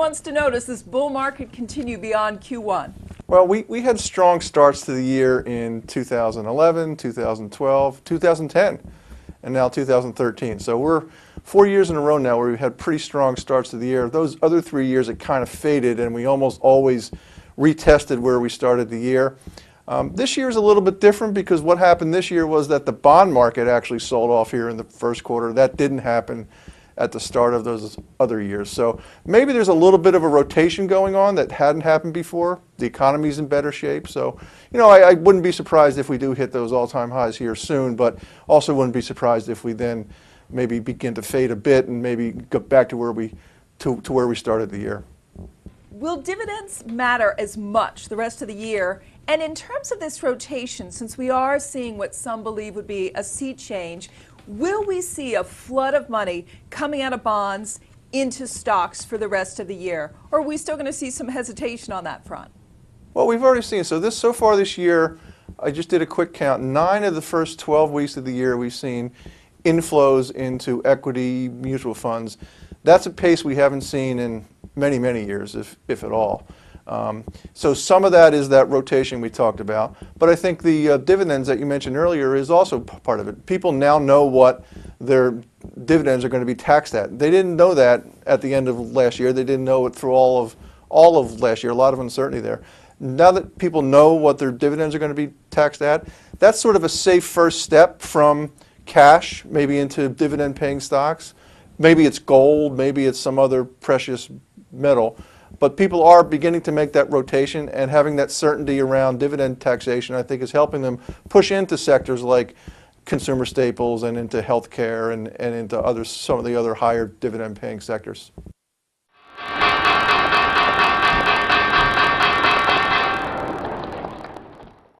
wants to know, does this bull market continue beyond Q1? Well, we had strong starts to the year in 2011, 2012, 2010, and now 2013. So we're 4 years in a row now where we've had pretty strong starts to the year. Those other 3 years, it kind of faded, and we almost always retested where we started the year. This year is a little bit different because what happened this year was that the bond market actually sold off here in the first quarter. That didn't happen at the start of those other years. So maybe there's a little bit of a rotation going on that hadn't happened before. The economy's in better shape. So, you know, I wouldn't be surprised if we do hit those all-time highs here soon, but also wouldn't be surprised if we then maybe begin to fade a bit and maybe go back to where we started the year. Will dividends matter as much the rest of the year? And in terms of this rotation, since we are seeing what some believe would be a sea change, will we see a flood of money coming out of bonds into stocks for the rest of the year? Or are we still going to see some hesitation on that front? Well, we've already seen, so far this year, I just did a quick count, 9 of the first 12 weeks of the year we've seen inflows into equity mutual funds. That's a pace we haven't seen in many, many years, if at all. So some of that is that rotation we talked about, but I think the dividends that you mentioned earlier is also part of it. People now know what their dividends are going to be taxed at. They didn't know that at the end of last year. They didn't know it through all of last year. A lot of uncertainty there. Now that people know what their dividends are going to be taxed at, that's sort of a safe first step from cash, maybe into dividend-paying stocks. Maybe it's gold, maybe it's some other precious metal. But people are beginning to make that rotation, and having that certainty around dividend taxation, I think, is helping them push into sectors like consumer staples and into healthcare and into some of the other higher dividend-paying sectors.